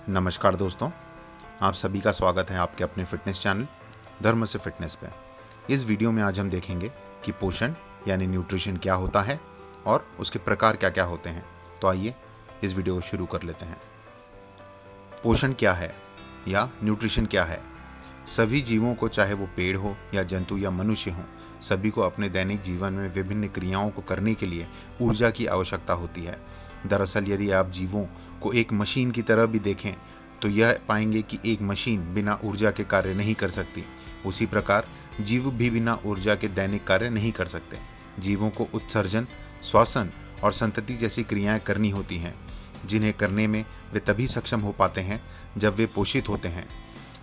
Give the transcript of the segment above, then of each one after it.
नमस्कार दोस्तों, आप सभी का स्वागत है आपके अपने फिटनेस चैनल धर्म से फिटनेस पे। इस वीडियो में आज हम देखेंगे कि पोषण यानी न्यूट्रिशन क्या होता है और उसके प्रकार क्या क्या होते हैं। तो आइए इस वीडियो को शुरू कर लेते हैं। पोषण क्या है या न्यूट्रिशन क्या है? सभी जीवों को, चाहे वो पेड़ हो या जंतु या मनुष्य हो, सभी को अपने दैनिक जीवन में विभिन्न क्रियाओं को करने के लिए ऊर्जा की आवश्यकता होती है। दरअसल यदि आप जीवों को एक मशीन की तरह भी देखें तो यह पाएंगे कि एक मशीन बिना ऊर्जा के कार्य नहीं कर सकती। उसी प्रकार जीव भी बिना ऊर्जा के दैनिक कार्य नहीं कर सकते। जीवों को उत्सर्जन, श्वसन और संतति जैसी क्रियाएं करनी होती हैं, जिन्हें करने में वे तभी सक्षम हो पाते हैं जब वे पोषित होते हैं।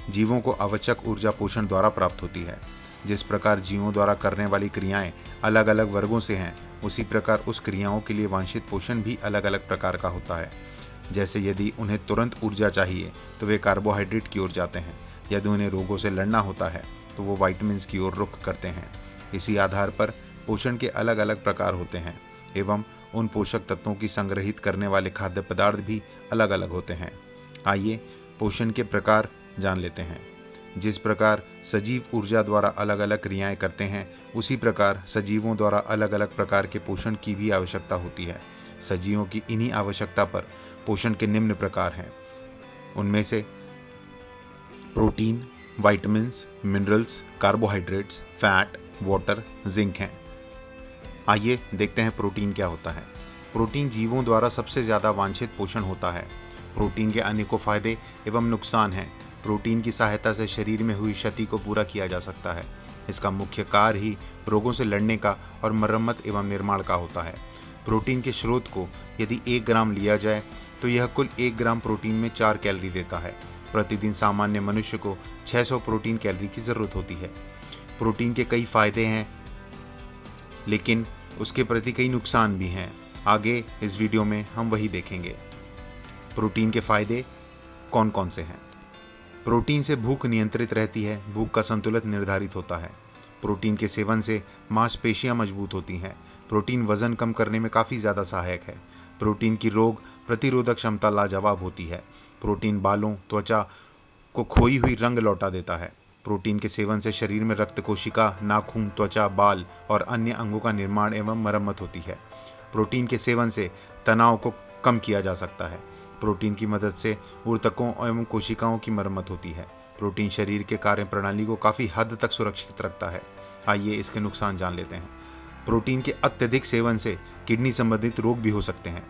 जीवों को आवश्यक ऊर्जा पोषण द्वारा प्राप्त होती है। जिस प्रकार जीवों द्वारा करने वाली क्रियाएं अलग अलग वर्गों से हैं, उसी प्रकार उस क्रियाओं के लिए वांछित पोषण भी अलग अलग प्रकार का होता है। जैसे यदि उन्हें तुरंत ऊर्जा चाहिए तो वे कार्बोहाइड्रेट की ओर जाते हैं, यदि उन्हें रोगों से लड़ना होता है तो वो विटामिन्स की ओर रुख करते हैं। इसी आधार पर पोषण के अलग अलग प्रकार होते हैं एवं उन पोषक तत्वों की संग्रहित करने वाले खाद्य पदार्थ भी अलग अलग होते हैं। आइए पोषण के प्रकार जान लेते हैं। जिस प्रकार सजीव ऊर्जा द्वारा अलग अलग क्रियाएं करते हैं, उसी प्रकार सजीवों द्वारा अलग अलग प्रकार के पोषण की भी आवश्यकता होती है। सजीवों की इन्हीं आवश्यकता पर पोषण के निम्न प्रकार हैं। उनमें से protein, vitamins, minerals, carbohydrates, fat, water, zinc हैं। आइए देखते हैं प्रोटीन क्या होता है। प्रोटीन जीवों द्वारा सबसे ज़्यादा वांछित पोषण होता है। प्रोटीन के अनेकों फायदे एवं नुकसान हैं। प्रोटीन की सहायता से शरीर में हुई क्षति को पूरा किया जा सकता है। इसका मुख्य कार्य ही रोगों से लड़ने का और मरम्मत एवं निर्माण का होता है। प्रोटीन के स्रोत को यदि 1 ग्राम लिया जाए तो यह कुल 1 ग्राम प्रोटीन में 4 कैलोरी देता है। प्रतिदिन सामान्य मनुष्य को 600 प्रोटीन कैलोरी की ज़रूरत होती है। प्रोटीन के कई फायदे हैं, लेकिन उसके प्रति कई नुकसान भी हैं। आगे इस वीडियो में हम वही देखेंगे। प्रोटीन के फायदे कौन कौन से हैं? प्रोटीन से भूख नियंत्रित रहती है, भूख का संतुलन निर्धारित होता है। प्रोटीन के सेवन से मांसपेशियां मजबूत होती हैं। प्रोटीन वजन कम करने में काफ़ी ज़्यादा सहायक है। प्रोटीन की रोग प्रतिरोधक क्षमता लाजवाब होती है। प्रोटीन बालों, त्वचा को खोई हुई रंग लौटा देता है। प्रोटीन के सेवन से शरीर में रक्त कोशिका, नाखून, त्वचा, बाल और अन्य अंगों का निर्माण एवं मरम्मत होती है। प्रोटीन के सेवन से तनाव को कम किया जा सकता है। प्रोटीन की मदद से ऊतकों एवं कोशिकाओं की मरम्मत होती है। प्रोटीन शरीर के कार्य प्रणाली को काफ़ी हद तक सुरक्षित रखता है। आइए इसके नुकसान जान लेते हैं। प्रोटीन के अत्यधिक सेवन से किडनी संबंधित रोग भी हो सकते हैं।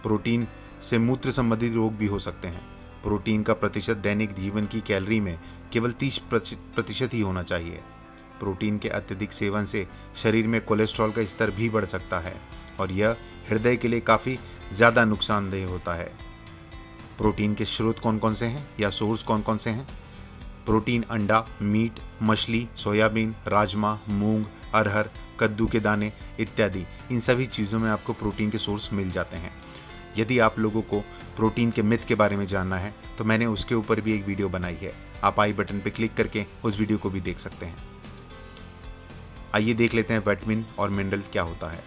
प्रोटीन से मूत्र संबंधित रोग भी हो सकते हैं। प्रोटीन का प्रतिशत दैनिक जीवन की कैलोरी में केवल 30% ही होना चाहिए। प्रोटीन के अत्यधिक सेवन से शरीर में कोलेस्ट्रॉल का स्तर भी बढ़ सकता है और यह हृदय के लिए काफ़ी ज़्यादा नुकसानदेह होता है। प्रोटीन के स्रोत कौन कौन से हैं या सोर्स कौन कौन से हैं? प्रोटीन अंडा, मीट, मछली, सोयाबीन, राजमा, मूंग, अरहर, कद्दू के दाने इत्यादि, इन सभी चीज़ों में आपको प्रोटीन के सोर्स मिल जाते हैं। यदि आप लोगों को प्रोटीन के मिथ के बारे में जानना है तो मैंने उसके ऊपर भी एक वीडियो बनाई है। आप आई बटन पर क्लिक करके उस वीडियो को भी देख सकते हैं। आइए देख लेते हैं विटामिन और मिनरल क्या होता है।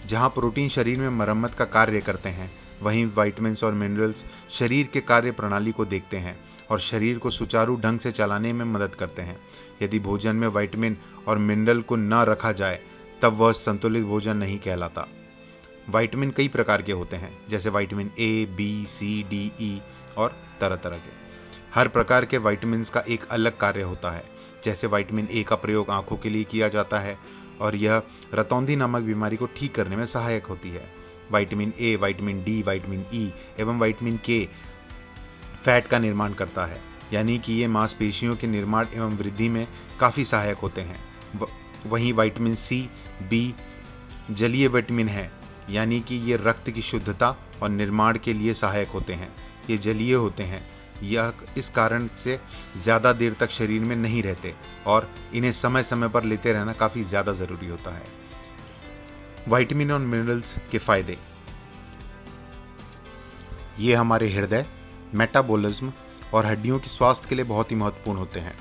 जहाँ प्रोटीन शरीर में मरम्मत का कार्य करते हैं, वहीं विटामिन्स और मिनरल्स शरीर के कार्य प्रणाली को देखते हैं और शरीर को सुचारू ढंग से चलाने में मदद करते हैं। यदि भोजन में विटामिन और मिनरल को न रखा जाए तब वह संतुलित भोजन नहीं कहलाता। विटामिन कई प्रकार के होते हैं, जैसे vitamin A, B, C, D, E और तरह तरह के। हर प्रकार के विटामिन्स का एक अलग कार्य होता है। जैसे विटामिन ए का प्रयोग आँखों के लिए किया जाता है और यह रतौंधी नामक बीमारी को ठीक करने में सहायक होती है। Vitamin A, vitamin D, vitamin E एवं विटामिन के फैट का निर्माण करता है, यानी कि ये मांसपेशियों के निर्माण एवं वृद्धि में काफ़ी सहायक होते हैं। वहीं विटामिन सी, बी जलीय विटामिन है, यानी कि ये रक्त की शुद्धता और निर्माण के लिए सहायक होते हैं। ये जलीय होते हैं, यह इस कारण से ज़्यादा देर तक शरीर में नहीं रहते और इन्हें समय समय पर लेते रहना काफ़ी ज़्यादा ज़रूरी होता है। विटामिन और मिनरल्स के फायदे। ये हमारे हृदय, मेटाबॉलिज्म और हड्डियों की स्वास्थ्य के लिए बहुत ही महत्वपूर्ण होते हैं।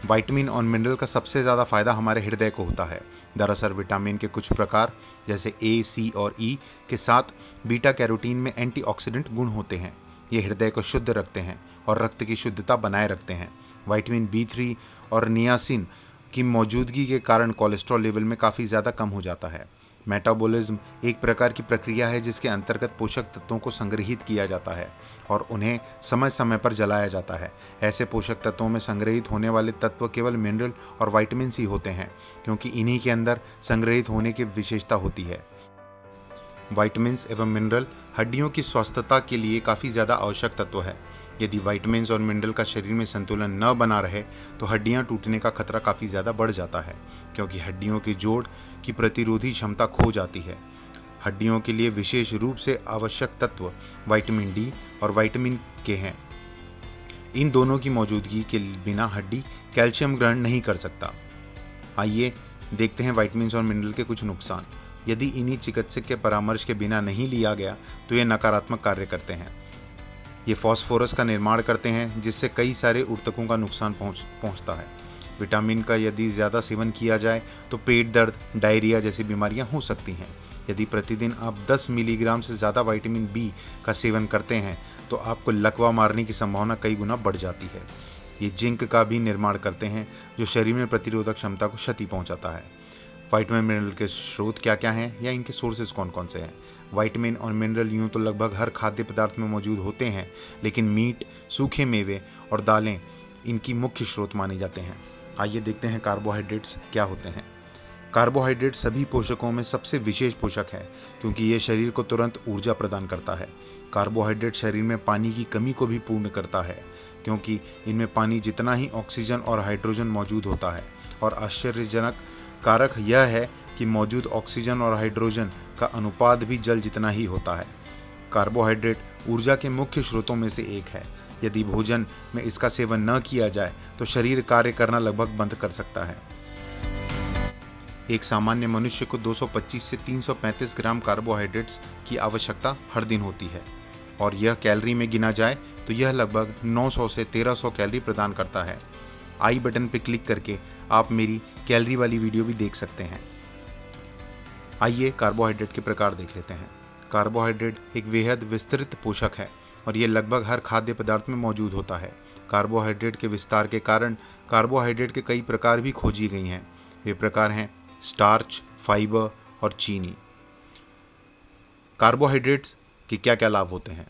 विटामिन और मिनरल का सबसे ज़्यादा फायदा हमारे हृदय को होता है। दरअसल विटामिन के कुछ प्रकार जैसे ए, सी और ई के साथ बीटा कैरोटीन में एंटीऑक्सीडेंट गुण होते हैं। ये हृदय को शुद्ध रखते हैं और रक्त की शुद्धता बनाए रखते हैं। विटामिन B3 और नियासिन की मौजूदगी के कारण कोलेस्ट्रॉल लेवल में काफ़ी ज़्यादा कम हो जाता है। मेटाबॉलिज्म एक प्रकार की प्रक्रिया है जिसके अंतर्गत पोषक तत्वों को संग्रहित किया जाता है और उन्हें समय समय पर जलाया जाता है। ऐसे पोषक तत्वों में संग्रहित होने वाले तत्व केवल मिनरल और विटामिन सी होते हैं, क्योंकि इन्हीं के अंदर संग्रहित होने की विशेषता होती है। विटामिन्स एवं मिनरल हड्डियों की स्वास्थ्यता के लिए काफ़ी ज़्यादा आवश्यक तत्व है। यदि विटामिन्स और मिनरल का शरीर में संतुलन न बना रहे तो हड्डियां टूटने का खतरा काफ़ी ज़्यादा बढ़ जाता है, क्योंकि हड्डियों के जोड़ की प्रतिरोधी क्षमता खो जाती है। हड्डियों के लिए विशेष रूप से आवश्यक तत्व विटामिन डी और विटामिन के हैं। इन दोनों की मौजूदगी के बिना हड्डी कैल्शियम ग्रहण नहीं कर सकता। आइए देखते हैं विटामिन्स और मिनरल के कुछ नुकसान। यदि इन्हीं चिकित्सक के परामर्श के बिना नहीं लिया गया तो ये नकारात्मक कार्य करते हैं। ये फास्फोरस का निर्माण करते हैं, जिससे कई सारे ऊतकों का नुकसान पहुंचता है। विटामिन का यदि ज़्यादा सेवन किया जाए तो पेट दर्द, डायरिया जैसी बीमारियां हो सकती हैं। यदि प्रतिदिन आप 10 मिलीग्राम से ज़्यादा विटामिन बी का सेवन करते हैं तो आपको लकवा मारने की संभावना कई गुना बढ़ जाती है। ये जिंक का भी निर्माण करते हैं, जो शरीर में प्रतिरोधक क्षमता को क्षति पहुँचाता है। विटामिन मिनरल के स्रोत क्या क्या हैं या इनके सोर्सेज कौन कौन से हैं? विटामिन और मिनरल यूँ तो लगभग हर खाद्य पदार्थ में मौजूद होते हैं, लेकिन मीट, सूखे मेवे और दालें इनकी मुख्य स्रोत माने जाते हैं। आइए देखते हैं कार्बोहाइड्रेट्स क्या होते हैं। कार्बोहाइड्रेट सभी पोषकों में सबसे विशेष पोषक है, क्योंकि ये शरीर को तुरंत ऊर्जा प्रदान करता है। कार्बोहाइड्रेट शरीर में पानी की कमी को भी पूर्ण करता है, क्योंकि इनमें पानी जितना ही ऑक्सीजन और हाइड्रोजन मौजूद होता है। और आश्चर्यजनक कारक यह है कि मौजूद ऑक्सीजन और हाइड्रोजन का अनुपात भी जल जितना ही होता है। कार्बोहाइड्रेट ऊर्जा के मुख्य स्रोतों में से एक है। यदि भोजन में इसका सेवन न किया जाए तो शरीर कार्य करना लगभग बंद कर सकता है। एक सामान्य मनुष्य को 225 से 335 ग्राम कार्बोहाइड्रेट्स की आवश्यकता हर दिन होती है, और यह कैलोरी में गिना जाए तो यह लगभग 900 से 1300 कैलोरी प्रदान करता है। आई बटन पर क्लिक करके आप मेरी कैलोरी वाली वीडियो भी देख सकते हैं। आइए कार्बोहाइड्रेट के प्रकार देख लेते हैं। कार्बोहाइड्रेट एक बेहद विस्तृत पोषक है और ये लगभग हर खाद्य पदार्थ में मौजूद होता है। कार्बोहाइड्रेट के विस्तार के कारण कार्बोहाइड्रेट के कई प्रकार भी खोजी गई हैं। वे प्रकार हैं स्टार्च, फाइबर और चीनी। कार्बोहाइड्रेट्स के क्या क्या लाभ होते हैं?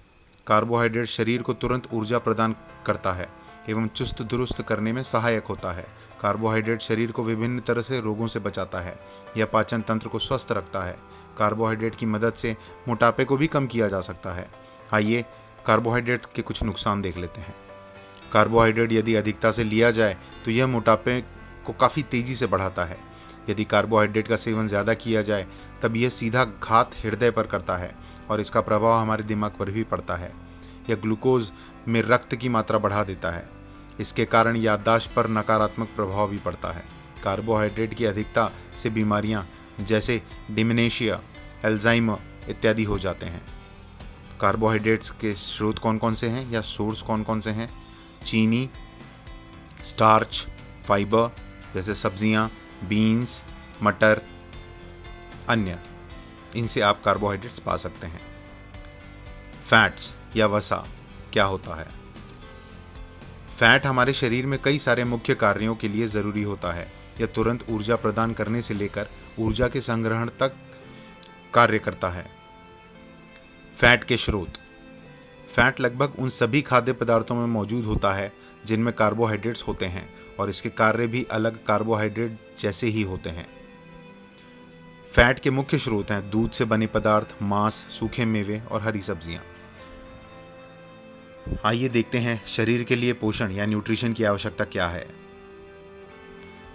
कार्बोहाइड्रेट शरीर को तुरंत ऊर्जा प्रदान करता है एवं चुस्त दुरुस्त करने में सहायक होता है। कार्बोहाइड्रेट शरीर को विभिन्न तरह से रोगों से बचाता है। यह पाचन तंत्र को स्वस्थ रखता है। कार्बोहाइड्रेट की मदद से मोटापे को भी कम किया जा सकता है। आइए कार्बोहाइड्रेट के कुछ नुकसान देख लेते हैं। कार्बोहाइड्रेट यदि अधिकता से लिया जाए तो यह मोटापे को काफ़ी तेज़ी से बढ़ाता है। यदि कार्बोहाइड्रेट का सेवन ज़्यादा किया जाए तब यह सीधा घात हृदय पर करता है और इसका प्रभाव हमारे दिमाग पर भी पड़ता है। यह ग्लूकोज में रक्त की मात्रा बढ़ा देता है। इसके कारण याददाश्त पर नकारात्मक प्रभाव भी पड़ता है। कार्बोहाइड्रेट की अधिकता से बीमारियां जैसे डिमेंशिया, अल्जाइमर इत्यादि हो जाते हैं। कार्बोहाइड्रेट्स के स्रोत कौन कौन से हैं या सोर्स कौन कौन से हैं? चीनी, स्टार्च, फाइबर जैसे सब्जियां, बीन्स, मटर, अन्य, इनसे आप कार्बोहाइड्रेट्स पा सकते हैं। फैट्स या वसा क्या होता है? फैट हमारे शरीर में कई सारे मुख्य कार्यों के लिए ज़रूरी होता है। यह तुरंत ऊर्जा प्रदान करने से लेकर ऊर्जा के संग्रहण तक कार्य करता है। फैट के स्रोत। फैट लगभग उन सभी खाद्य पदार्थों में मौजूद होता है जिनमें कार्बोहाइड्रेट्स होते हैं, और इसके कार्य भी अलग कार्बोहाइड्रेट जैसे ही होते हैं। फैट के मुख्य स्रोत हैं दूध से बने पदार्थ, मांस, सूखे मेवे और हरी सब्जियां। आइए देखते हैं शरीर के लिए पोषण या न्यूट्रिशन की आवश्यकता क्या है।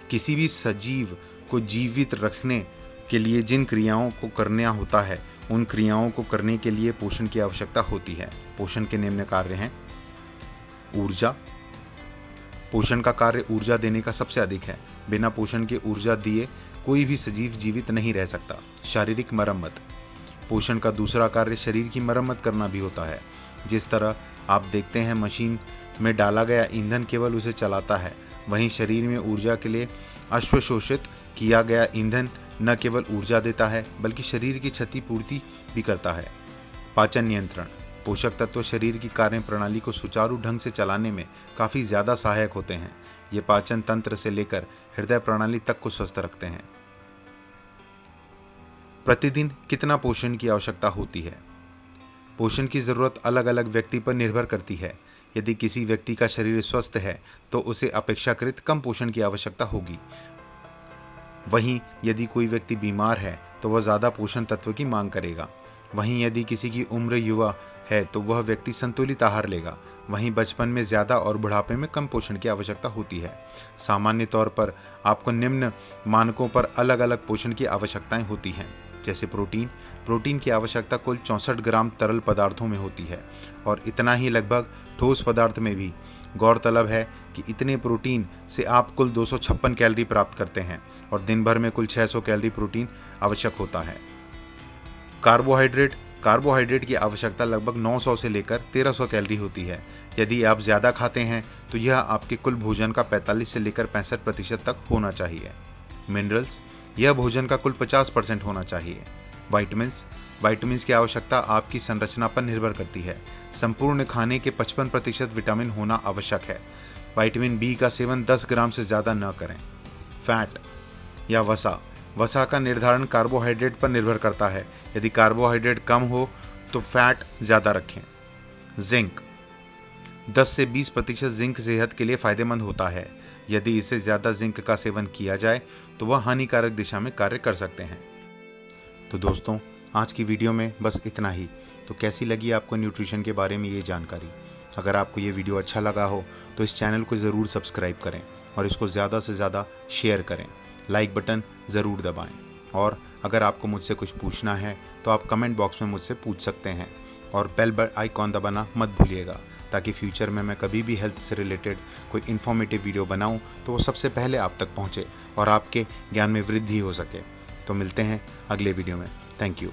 किसी भी सजीव को जीवित रखने के लिए जिन क्रियाओं को करना होता है उन क्रियाओं को करने के लिए पोषण की आवश्यकता होती है। पोषण के निम्न कार्य हैं। ऊर्जा। पोषण का कार्य ऊर्जा देने का सबसे अधिक है। बिना पोषण के ऊर्जा दिए कोई भी सजीव जीवित नहीं रह सकता। शारीरिक मरम्मत। पोषण का दूसरा कार्य शरीर की मरम्मत करना भी होता है। जिस तरह आप देखते हैं मशीन में डाला गया ईंधन केवल उसे चलाता है, वहीं शरीर में ऊर्जा के लिए अश्वशोषित किया गया ईंधन न केवल ऊर्जा देता है बल्कि शरीर की क्षतिपूर्ति भी करता है। पाचन नियंत्रण। पोषक तत्व शरीर की कार्य प्रणाली को सुचारू ढंग से चलाने में काफ़ी ज़्यादा सहायक होते हैं। ये पाचन तंत्र से लेकर हृदय प्रणाली तक को स्वस्थ रखते हैं। प्रतिदिन कितना पोषण की आवश्यकता होती है? पोषण की ज़रूरत अलग अलग व्यक्ति पर निर्भर करती है। यदि किसी व्यक्ति का शरीर स्वस्थ है तो उसे अपेक्षाकृत कम पोषण की आवश्यकता होगी। वहीं यदि कोई व्यक्ति बीमार है तो वह ज़्यादा पोषण तत्व की मांग करेगा। वहीं यदि किसी की उम्र युवा है तो वह व्यक्ति संतुलित आहार लेगा। वहीं बचपन में ज़्यादा और बुढ़ापे में कम पोषण की आवश्यकता होती है। सामान्य तौर पर आपको निम्न मानकों पर अलग अलग पोषण की आवश्यकताएं होती हैं, जैसे प्रोटीन की आवश्यकता कुल 64 ग्राम तरल पदार्थों में होती है और इतना ही लगभग ठोस पदार्थ में भी। गौरतलब है कि इतने प्रोटीन से आप कुल 256 कैलोरी प्राप्त करते हैं और दिन भर में कुल 600 कैलोरी प्रोटीन आवश्यक होता है। कार्बोहाइड्रेट की आवश्यकता लगभग 900 से लेकर 1300 कैलोरी होती है। यदि आप ज़्यादा खाते हैं तो यह आपके कुल भोजन का 45 से लेकर 65% तक होना चाहिए। मिनरल्स, यह भोजन का कुल 50% होना चाहिए। विटामिन्स की आवश्यकता आपकी संरचना पर निर्भर करती है। संपूर्ण खाने के 55% विटामिन होना आवश्यक है। विटामिन बी का सेवन 10 ग्राम से ज़्यादा न करें। फैट या वसा का निर्धारण कार्बोहाइड्रेट पर निर्भर करता है। यदि कार्बोहाइड्रेट कम हो तो फैट ज़्यादा रखें। जिंक, 10 से 20% जिंक सेहत के लिए फ़ायदेमंद होता है। यदि इससे ज़्यादा जिंक का सेवन किया जाए तो वह हानिकारक दिशा में कार्य कर सकते हैं। तो दोस्तों, आज की वीडियो में बस इतना ही। तो कैसी लगी आपको न्यूट्रिशन के बारे में ये जानकारी? अगर आपको ये वीडियो अच्छा लगा हो तो इस चैनल को ज़रूर सब्सक्राइब करें और इसको ज़्यादा से ज़्यादा शेयर करें। लाइक बटन ज़रूर दबाएं और अगर आपको मुझसे कुछ पूछना है तो आप कमेंट बॉक्स में मुझसे पूछ सकते हैं और बेल आइकॉन दबाना मत भूलिएगा, ताकि फ्यूचर में मैं कभी भी हेल्थ से रिलेटेड कोई इन्फॉर्मेटिव वीडियो बनाऊं तो वो सबसे पहले आप तक पहुंचे और आपके ज्ञान में वृद्धि हो सके। तो मिलते हैं अगले वीडियो में। Thank you.